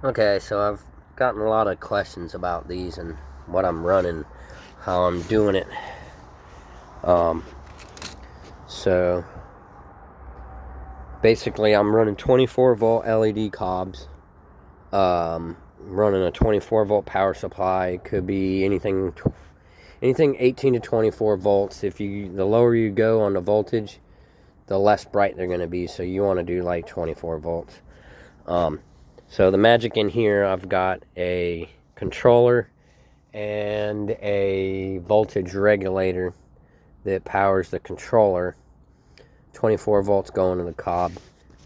Okay, so I've gotten a lot of questions about these and what I'm running, how I'm doing it. Um, so basically, I'm running 24 volt LED cobs. Running a 24 volt power supply. It could be anything 18 to 24 volts. The lower you go on the voltage, the less bright they're going to be. So you want to do like 24 volts. So the magic in here, I've got a controller and a voltage regulator that powers the controller. 24 volts going to the cob,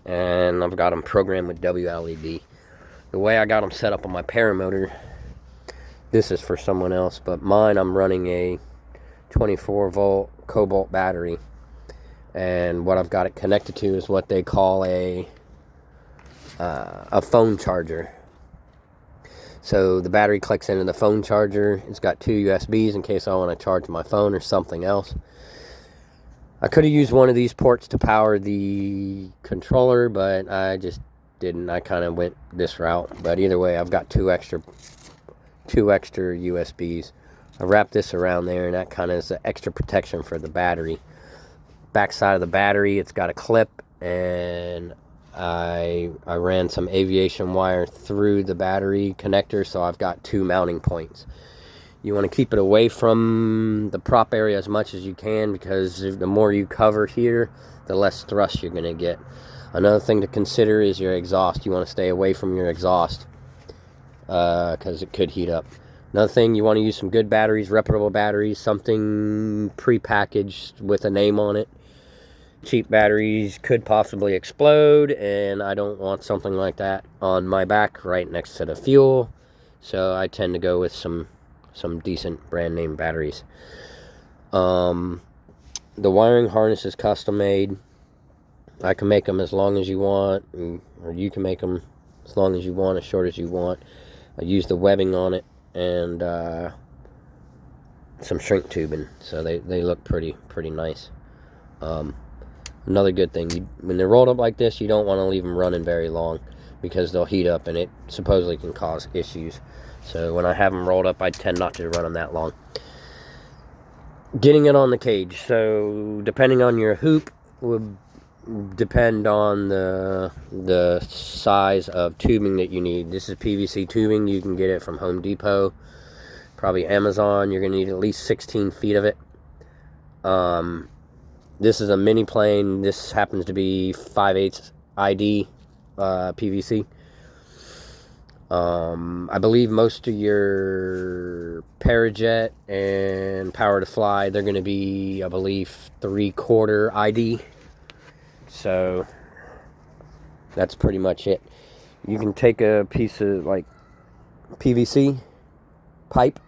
and I've got them programmed with wled. The way I got them set up on my paramotor, this is for someone else, but mine, I'm running a 24 volt cobalt battery, and what I've got it connected to is what they call a phone charger. So the battery clicks into the phone charger. It's got two USBs in case I want to charge my phone or something else. I could have used one of these ports to power the controller, but I just didn't. I kind of went this route. But either way, I've got two extra USBs. I wrapped this around there, and that kind of is the extra protection for the battery. Back side of the battery, it's got a clip, and I ran some aviation wire through the battery connector, so I've got two mounting points. You want to keep it away from the prop area as much as you can, because the more you cover here, the less thrust you're going to get. Another thing to consider is your exhaust. You want to stay away from your exhaust because it could heat up. Another thing, you want to use some good batteries, reputable batteries, something pre-packaged with a name on it. Cheap batteries could possibly explode, and I don't want something like that on my back right next to the fuel. So I tend to go with some decent brand name batteries. The wiring harness is custom made. I can make them as long as you want, or you can make them as long as you want, as short as you want. I use the webbing on it and some shrink tubing, so they look pretty nice. Another good thing, when they're rolled up like this, you don't want to leave them running very long, because they'll heat up and it supposedly can cause issues. So when I have them rolled up, I tend not to run them that long. Getting it on the cage. So depending on your hoop would depend on the size of tubing that you need. This is PVC tubing. You can get it from Home Depot, probably Amazon. You're going to need at least 16 feet of it. This is a mini plane. This happens to be 5/8 ID PVC. I believe most of your Parajet and Power to Fly, they're going to be, I believe, 3/4 ID. So that's pretty much it. You can take a piece of like PVC pipe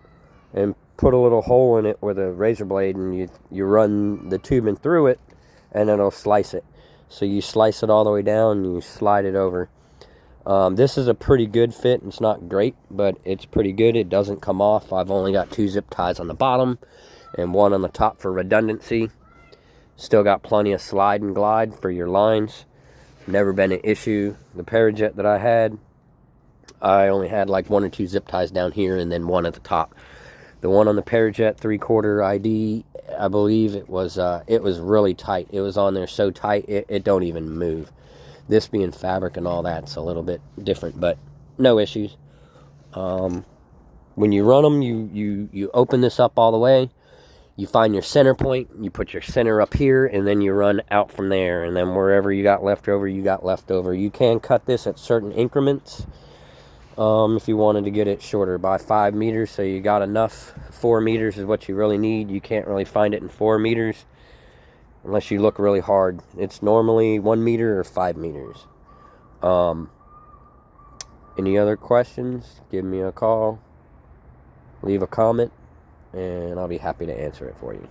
and put a little hole in it with a razor blade, and you run the tubing through it, and it'll slice it. So you slice it all the way down and you slide it over. This is a pretty good fit. It's not great, but it's pretty good. It doesn't come off. I've only got 2 zip ties on the bottom and 1 on the top for redundancy. Still got plenty of slide and glide for your lines. Never been an issue. The Parajet that I had, I only had like 1 or 2 zip ties down here and then 1 at the top. The one on the Parajet 3/4 ID, I believe it was really tight. It was on there so tight it don't even move. This being fabric and all that's a little bit different, but no issues. When you run them, you open this up all the way. You find your center point. You put your center up here, and then you run out from there. And then wherever you got left over, you got left over. You can cut this at certain increments if you wanted to get it shorter by 5 meters. So you got enough. 4 meters is what you really need. You can't really find it in 4 meters. Unless you look really hard. It's normally 1 meter or 5 meters. Any other questions? Give me a call. Leave a comment, and I'll be happy to answer it for you.